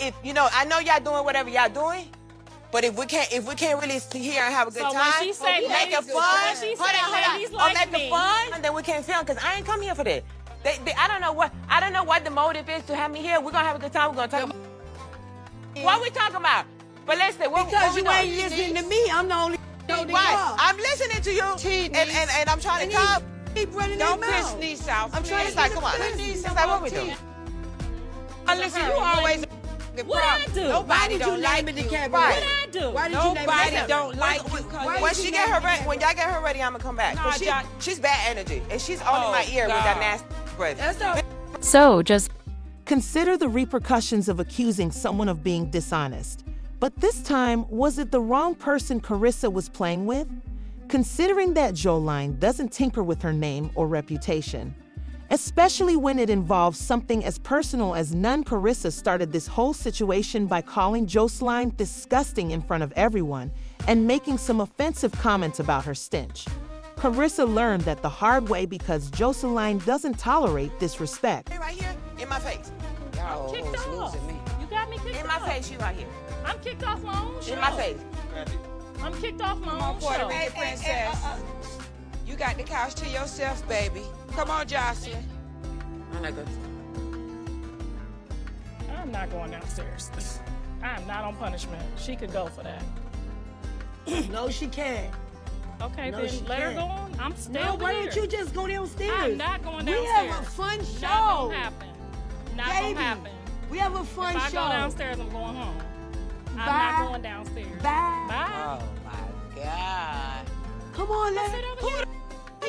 if you know, I know y'all doing whatever y'all doing, but if we can't really sit here and have a good time, when she say make it fun, then we can't film because I ain't come here for that. I don't know what the motive is to have me here. We're gonna have a good time. We're gonna talk about what we talking about. But listen, because you ain't listening to me. I'm the only. Right. I'm listening to you, and I'm trying to talk. Don't piss Niece out. I'm trying to like, come on. It's like, what we do? Listen, you always. What I do? Nobody don't like you. What I do? Nobody don't like you. When y'all get her ready, I'm gonna come back. She's bad energy, and she's all in my ear with that nasty breath. So just consider the repercussions of accusing someone of being dishonest. But this time, was it the wrong person Karlissa was playing with? Considering that Joseline doesn't tinker with her name or reputation, especially when it involves something as personal as none. Karlissa started this whole situation by calling Joseline disgusting in front of everyone and making some offensive comments about her stench. Karlissa learned that the hard way because Joseline doesn't tolerate disrespect. Right here, in my face. I'm kicked off. You got me kicked off. In my face, you right here. I'm kicked off my own show. In my face. I'm kicked off my own show. Hey, princess. You got the couch to yourself, baby. Come on, Joseline. I'm not going downstairs. I'm not on punishment. She could go for that. No, she can't. Okay, no, then let her go on. I'm still No, why don't you just go downstairs? I'm not going downstairs. We have a fun show. Not gonna happen. Not Baby, gonna happen. We have a fun show. If I go downstairs, I'm going home. Bye. I'm not going downstairs. Bye. Bye. Oh my God. Come on, let's Who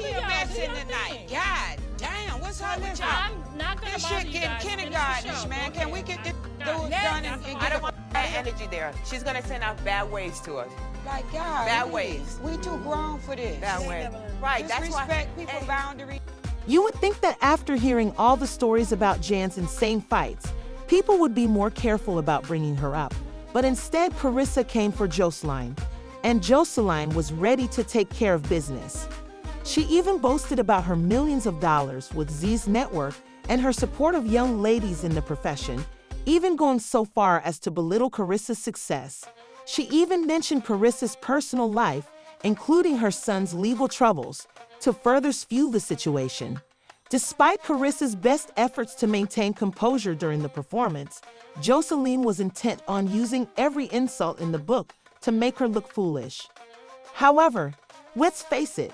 you messing tonight? God damn, what's up with y'all? I'm not gonna This bother shit you getting guys. kindergartenish, man. Can we get this done and get I don't want bad energy there. She's gonna send out bad waves to us. like God. Bad ways. We too grown for this. Bad ways. Right, that's why. Respect people's boundaries. You would think that after hearing all the stories about Jan's insane fights, people would be more careful about bringing her up. But instead, Karlissa came for Joseline, and Joseline was ready to take care of business. She even boasted about her millions of dollars with Z's network and her support of young ladies in the profession, even going so far as to belittle Karissa's success. She even mentioned Karissa's personal life, including her son's legal troubles, to further fuel the situation. Despite Karissa's best efforts to maintain composure during the performance, Joseline was intent on using every insult in the book to make her look foolish. However, let's face it,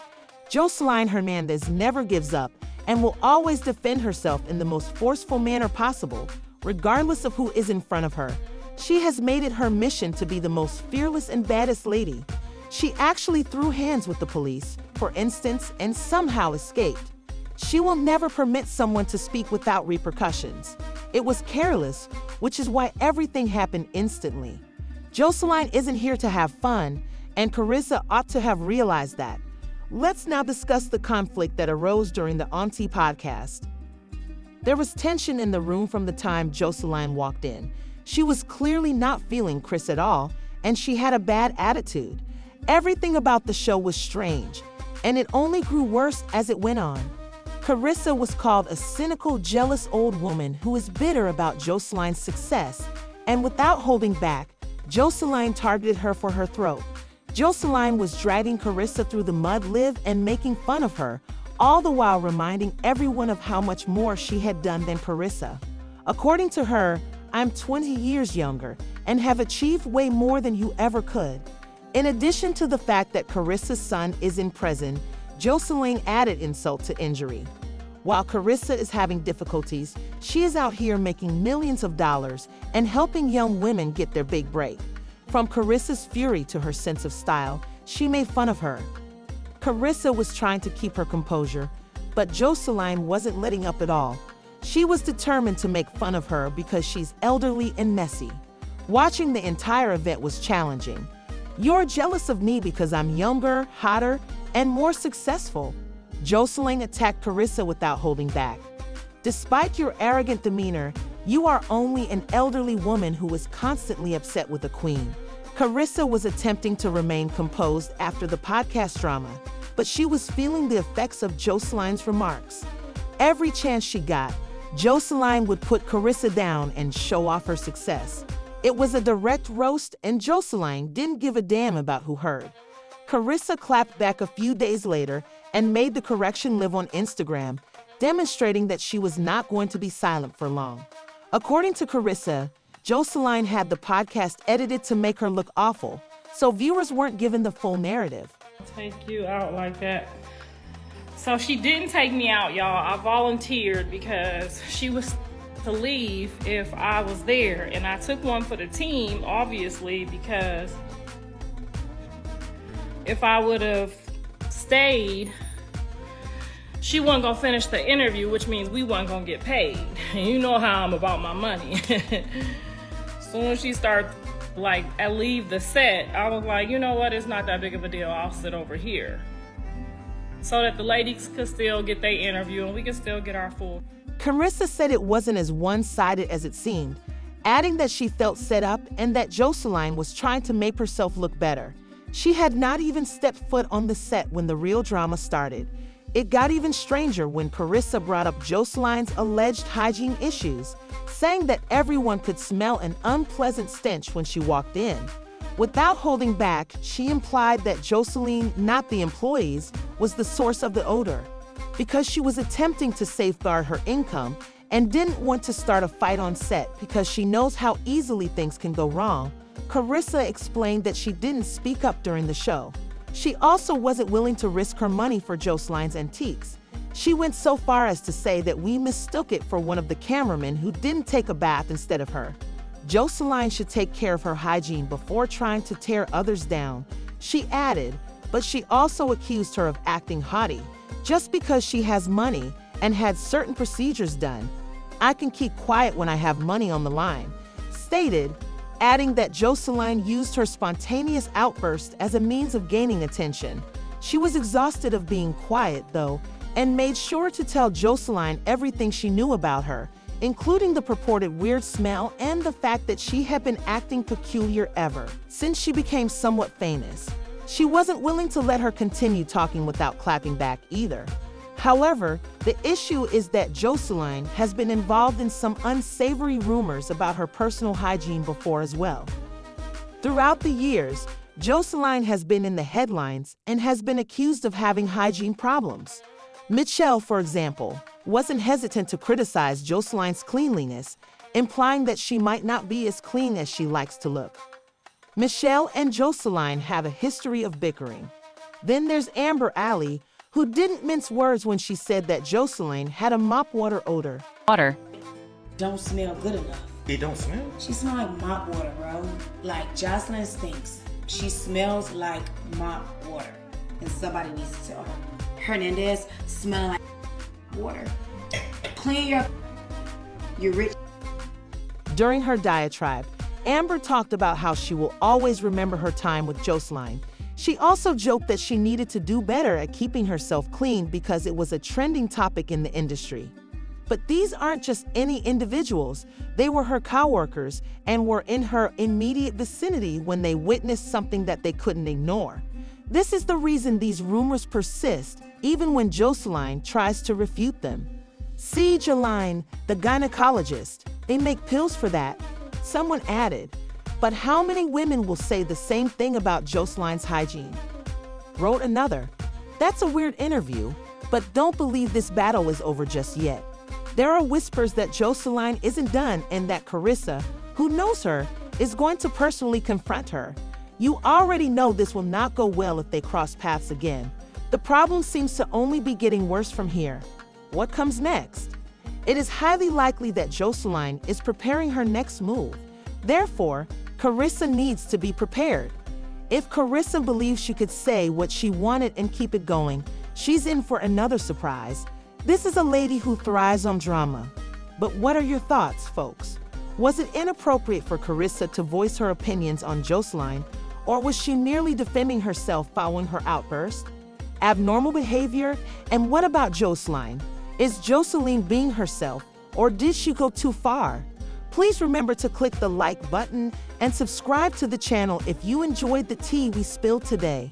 Joseline Hernandez never gives up and will always defend herself in the most forceful manner possible, regardless of who is in front of her. She has made it her mission to be the most fearless and baddest lady. She actually threw hands with the police, for instance, and somehow escaped. She will never permit someone to speak without repercussions. It was careless, which is why everything happened instantly. Joseline isn't here to have fun, and Karlissa ought to have realized that. Let's now discuss the conflict that arose during the Auntie podcast. There was tension in the room from the time Joseline walked in. She was clearly not feeling Chris at all, and she had a bad attitude. Everything about the show was strange, and it only grew worse as it went on. Karlissa was called a cynical, jealous old woman who is bitter about Joseline's success, and without holding back, Joseline targeted her for her throat. Joseline was dragging Karlissa through the mud live and making fun of her, all the while reminding everyone of how much more she had done than Karlissa. According to her, I'm 20 years younger and have achieved way more than you ever could. In addition to the fact that Karissa's son is in prison, Joseline added insult to injury. While Karlissa is having difficulties, she is out here making millions of dollars and helping young women get their big break. From Karissa's fury to her sense of style, she made fun of her. Karlissa was trying to keep her composure, but Joseline wasn't letting up at all. She was determined to make fun of her because she's elderly and messy. Watching the entire event was challenging. You're jealous of me because I'm younger, hotter, and more successful. Joseline attacked Karlissa without holding back. Despite your arrogant demeanor, you are only an elderly woman who is constantly upset with a queen. Karlissa was attempting to remain composed after the podcast drama, but she was feeling the effects of Joseline's remarks. Every chance she got, Joseline would put Karlissa down and show off her success. It was a direct roast, and Joseline didn't give a damn about who heard. Karlissa clapped back a few days later and made the correction live on Instagram, demonstrating that she was not going to be silent for long. According to Karlissa, Joseline had the podcast edited to make her look awful, so viewers weren't given the full narrative. Take you out like that. So she didn't take me out, y'all. I volunteered because she was to leave if I was there, and I took one for the team, obviously, because if I would have stayed, she wasn't gonna finish the interview, which means we wasn't gonna get paid. And you know how I'm about my money. Soon as she started, I leave the set, I was like, you know what, it's not that big of a deal. I'll sit over here, so that the ladies could still get their interview and we could still get our full. Karlissa said it wasn't as one-sided as it seemed, adding that she felt set up and that Joseline was trying to make herself look better. She had not even stepped foot on the set when the real drama started. It got even stranger when Karlissa brought up Joseline's alleged hygiene issues, saying that everyone could smell an unpleasant stench when she walked in. Without holding back, she implied that Joseline, not the employees, was the source of the odor. Because she was attempting to safeguard her income and didn't want to start a fight on set because she knows how easily things can go wrong, Karlissa explained that she didn't speak up during the show. She also wasn't willing to risk her money for Joseline's antiques. She went so far as to say that we mistook it for one of the cameramen who didn't take a bath instead of her. Joseline should take care of her hygiene before trying to tear others down, she added, but she also accused her of acting haughty. Just because she has money and had certain procedures done, I can keep quiet when I have money on the line, stated, adding that Joseline used her spontaneous outburst as a means of gaining attention. She was exhausted of being quiet, though, and made sure to tell Joseline everything she knew about her, including the purported weird smell and the fact that she had been acting peculiar ever since she became somewhat famous. She wasn't willing to let her continue talking without clapping back either. However, the issue is that Joseline has been involved in some unsavory rumors about her personal hygiene before as well. Throughout the years, Joseline has been in the headlines and has been accused of having hygiene problems. Michelle, for example, wasn't hesitant to criticize Joseline's cleanliness, implying that she might not be as clean as she likes to look. Michelle and Joseline have a history of bickering. Then there's Amber Alley, who didn't mince words when she said that Joseline had a mop water odor. Don't smell good enough. It don't smell? She smells like mop water, bro. Like Joseline stinks. She smells like mop water. And somebody needs to tell her. Hernandez smelling like water. Clean you're rich. During her diatribe, Amber talked about how she will always remember her time with Joseline. She also joked that she needed to do better at keeping herself clean because it was a trending topic in the industry. But these aren't just any individuals. They were her coworkers and were in her immediate vicinity when they witnessed something that they couldn't ignore. This is the reason these rumors persist, even when Joseline tries to refute them. See Joseline, the gynecologist. They make pills for that. Someone added, but how many women will say the same thing about Joseline's hygiene? Wrote another, that's a weird interview, but don't believe this battle is over just yet. There are whispers that Joseline isn't done and that Karlissa, who knows her, is going to personally confront her. You already know this will not go well if they cross paths again. The problem seems to only be getting worse from here. What comes next? It is highly likely that Joseline is preparing her next move. Therefore, Karlissa needs to be prepared. If Karlissa believes she could say what she wanted and keep it going, she's in for another surprise. This is a lady who thrives on drama. But what are your thoughts, folks? Was it inappropriate for Karlissa to voice her opinions on Joseline, or was she merely defending herself following her outburst? Abnormal behavior? And what about Joseline? Is Joseline being herself, or did she go too far? Please remember to click the like button and subscribe to the channel if you enjoyed the tea we spilled today.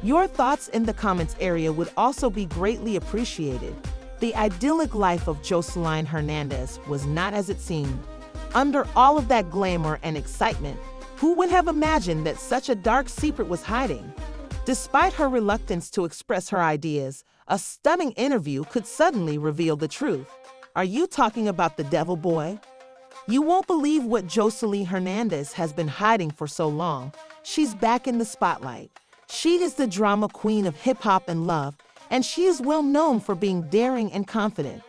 Your thoughts in the comments area would also be greatly appreciated. The idyllic life of Joseline Hernandez was not as it seemed. Under all of that glamour and excitement, who would have imagined that such a dark secret was hiding? Despite her reluctance to express her ideas, a stunning interview could suddenly reveal the truth. Are you talking about the devil boy? You won't believe what Joseline Hernandez has been hiding for so long. She's back in the spotlight. She is the drama queen of hip-hop and love, and she is well known for being daring and confident.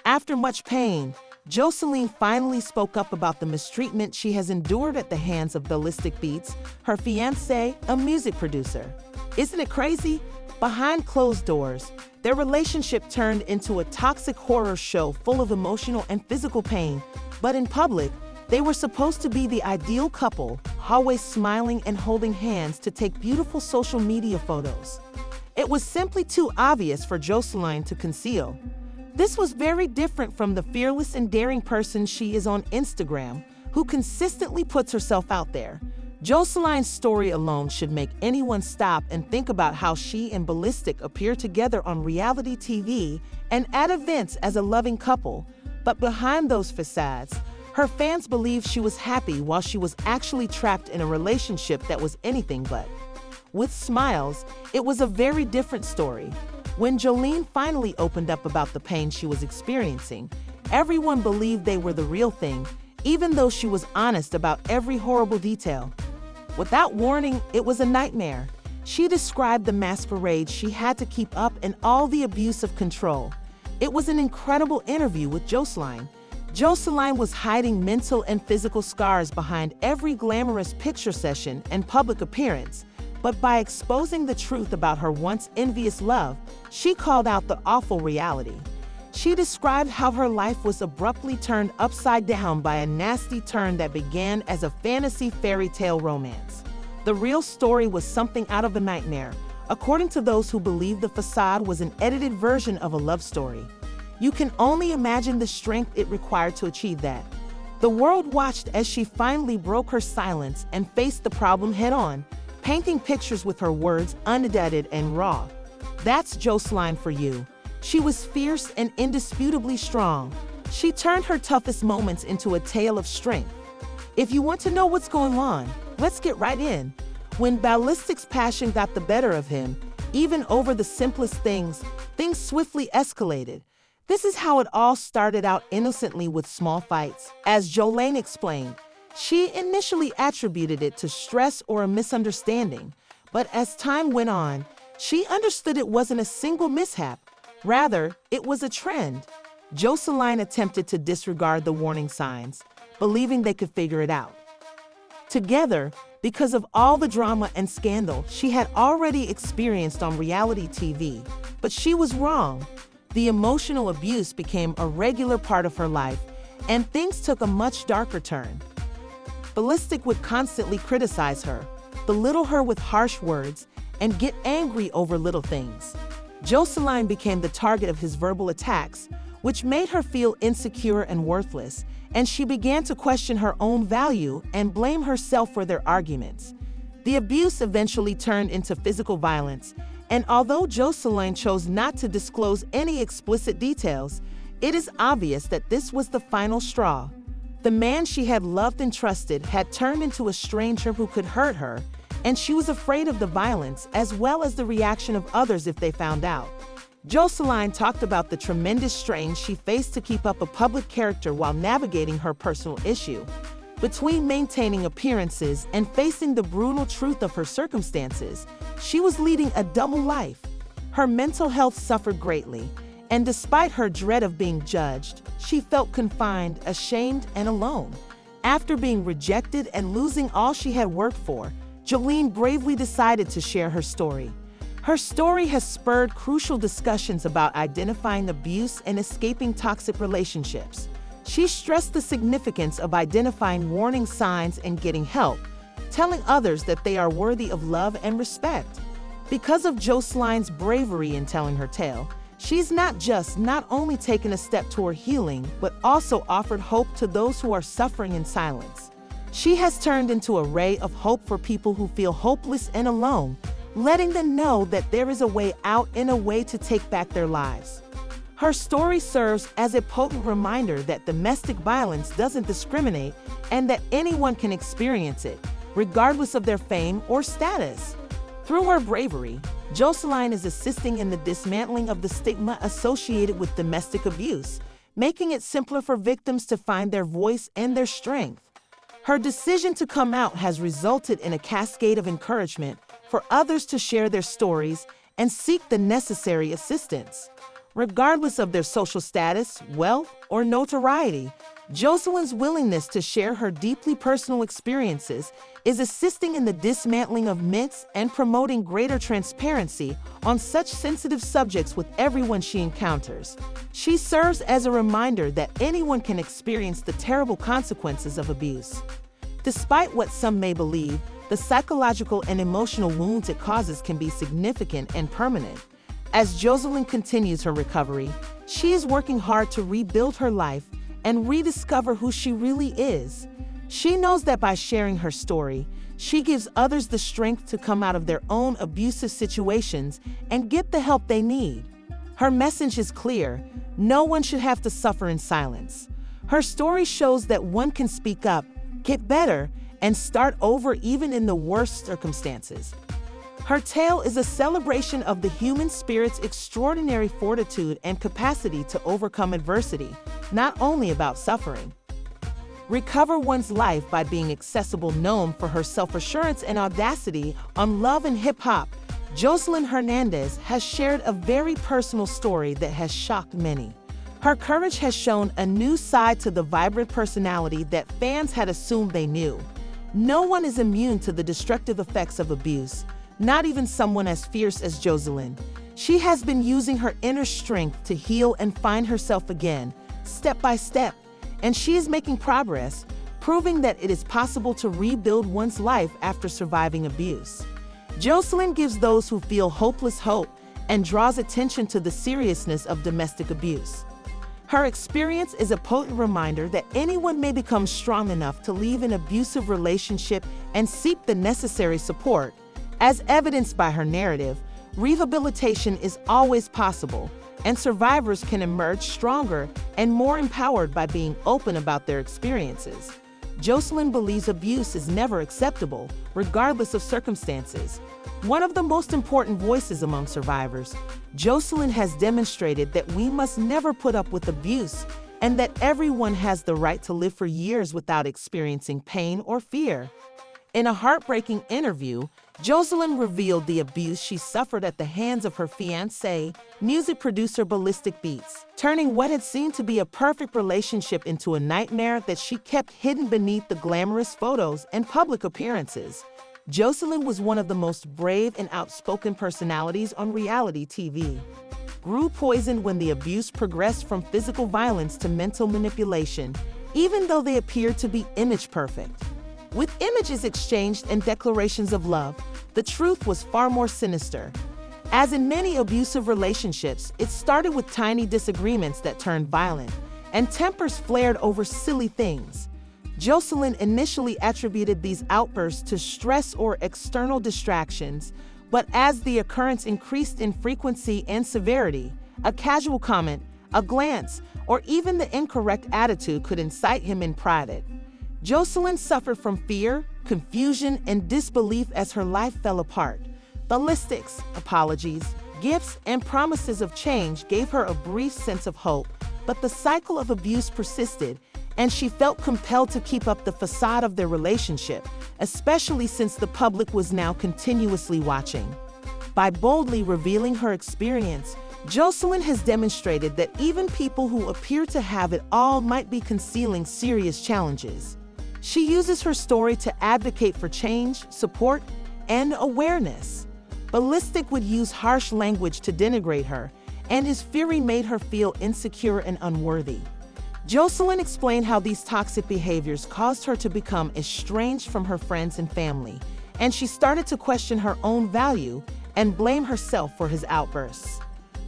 After much pain, Joseline finally spoke up about the mistreatment she has endured at the hands of Ballistic Beats, her fiancé, a music producer. Isn't it crazy? Behind closed doors, their relationship turned into a toxic horror show full of emotional and physical pain, but in public, they were supposed to be the ideal couple, always smiling and holding hands to take beautiful social media photos. It was simply too obvious for Joseline to conceal. This was very different from the fearless and daring person she is on Instagram, who consistently puts herself out there. Joseline's story alone should make anyone stop and think about how she and Ballistic appear together on reality TV and at events as a loving couple. But behind those facades, her fans believe she was happy while she was actually trapped in a relationship that was anything but. With smiles, it was a very different story. When Jolene finally opened up about the pain she was experiencing, everyone believed they were the real thing, even though she was honest about every horrible detail. Without warning, it was a nightmare. She described the masquerade she had to keep up and all the abuse of control. It was an incredible interview with Joseline. Joseline was hiding mental and physical scars behind every glamorous picture session and public appearance. But by exposing the truth about her once envious love, she called out the awful reality. She described how her life was abruptly turned upside down by a nasty turn that began as a fantasy fairy tale romance. The real story was something out of a nightmare, according to those who believe the facade was an edited version of a love story. You can only imagine the strength it required to achieve that. The world watched as she finally broke her silence and faced the problem head-on, painting pictures with her words unedited and raw. That's Joseline for you. She was fierce and indisputably strong. She turned her toughest moments into a tale of strength. If you want to know what's going on, let's get right in. When Ballistic's passion got the better of him, even over the simplest things swiftly escalated. This is how it all started out innocently with small fights. As Jolene explained, she initially attributed it to stress or a misunderstanding, but as time went on, she understood it wasn't a single mishap. Rather, it was a trend. Joseline attempted to disregard the warning signs, believing they could figure it out. Together, because of all the drama and scandal she had already experienced on reality TV, but she was wrong. The emotional abuse became a regular part of her life, and things took a much darker turn. Ballistic would constantly criticize her, belittle her with harsh words, and get angry over little things. Joseline became the target of his verbal attacks, which made her feel insecure and worthless, and she began to question her own value and blame herself for their arguments. The abuse eventually turned into physical violence, and although Joseline chose not to disclose any explicit details, it is obvious that this was the final straw. The man she had loved and trusted had turned into a stranger who could hurt her, and she was afraid of the violence as well as the reaction of others if they found out. Joseline talked about the tremendous strain she faced to keep up a public character while navigating her personal issue. Between maintaining appearances and facing the brutal truth of her circumstances, she was leading a double life. Her mental health suffered greatly, and despite her dread of being judged, she felt confined, ashamed, and alone. After being rejected and losing all she had worked for, Jolene bravely decided to share her story. Her story has spurred crucial discussions about identifying abuse and escaping toxic relationships. She stressed the significance of identifying warning signs and getting help, telling others that they are worthy of love and respect. Because of Joseline's bravery in telling her tale, she's not only taken a step toward healing, but also offered hope to those who are suffering in silence. She has turned into a ray of hope for people who feel hopeless and alone, letting them know that there is a way out and a way to take back their lives. Her story serves as a potent reminder that domestic violence doesn't discriminate and that anyone can experience it, regardless of their fame or status. Through her bravery, Joseline is assisting in the dismantling of the stigma associated with domestic abuse, making it simpler for victims to find their voice and their strength. Her decision to come out has resulted in a cascade of encouragement for others to share their stories and seek the necessary assistance. Regardless of their social status, wealth, or notoriety, Joseline's willingness to share her deeply personal experiences is assisting in the dismantling of myths and promoting greater transparency on such sensitive subjects with everyone she encounters. She serves as a reminder that anyone can experience the terrible consequences of abuse. Despite what some may believe, the psychological and emotional wounds it causes can be significant and permanent. As Joseline continues her recovery, she is working hard to rebuild her life and rediscover who she really is. She knows that by sharing her story, she gives others the strength to come out of their own abusive situations and get the help they need. Her message is clear: no one should have to suffer in silence. Her story shows that one can speak up, get better, and start over even in the worst circumstances. Her tale is a celebration of the human spirit's extraordinary fortitude and capacity to overcome adversity, not only about suffering. Recover one's life by being accessible. Known for her self-assurance and audacity on Love and Hip Hop, Joseline Hernandez has shared a very personal story that has shocked many. Her courage has shown a new side to the vibrant personality that fans had assumed they knew. No one is immune to the destructive effects of abuse, not even someone as fierce as Joseline. She has been using her inner strength to heal and find herself again, step by step, and she is making progress, proving that it is possible to rebuild one's life after surviving abuse. Joseline gives those who feel hopeless hope and draws attention to the seriousness of domestic abuse. Her experience is a potent reminder that anyone may become strong enough to leave an abusive relationship and seek the necessary support. As evidenced by her narrative, rehabilitation is always possible, and survivors can emerge stronger and more empowered by being open about their experiences. Joseline believes abuse is never acceptable, regardless of circumstances. One of the most important voices among survivors, Joseline has demonstrated that we must never put up with abuse and that everyone has the right to live for years without experiencing pain or fear. In a heartbreaking interview, Joseline revealed the abuse she suffered at the hands of her fiancé, music producer Ballistic Beats, turning what had seemed to be a perfect relationship into a nightmare that she kept hidden beneath the glamorous photos and public appearances. Joseline was one of the most brave and outspoken personalities on reality TV. Grew poisoned when the abuse progressed from physical violence to mental manipulation, even though they appeared to be image perfect. With images exchanged and declarations of love, the truth was far more sinister. As in many abusive relationships, it started with tiny disagreements that turned violent, and tempers flared over silly things. Joseline initially attributed these outbursts to stress or external distractions, but as the occurrence increased in frequency and severity, a casual comment, a glance, or even the incorrect attitude could incite him in private. Joseline suffered from fear, confusion, and disbelief as her life fell apart. Ballistics, apologies, gifts, and promises of change gave her a brief sense of hope, but the cycle of abuse persisted, and she felt compelled to keep up the facade of their relationship, especially since the public was now continuously watching. By boldly revealing her experience, Joseline has demonstrated that even people who appear to have it all might be concealing serious challenges. She uses her story to advocate for change, support, and awareness. Ballistic would use harsh language to denigrate her, and his fury made her feel insecure and unworthy. Joseline explained how these toxic behaviors caused her to become estranged from her friends and family, and she started to question her own value and blame herself for his outbursts.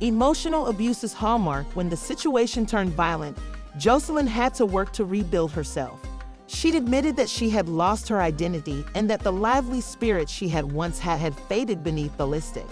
Emotional abuse's hallmark: when the situation turned violent, Joseline had to work to rebuild herself. She'd admitted that she had lost her identity and that the lively spirit she had once had faded beneath ballistics.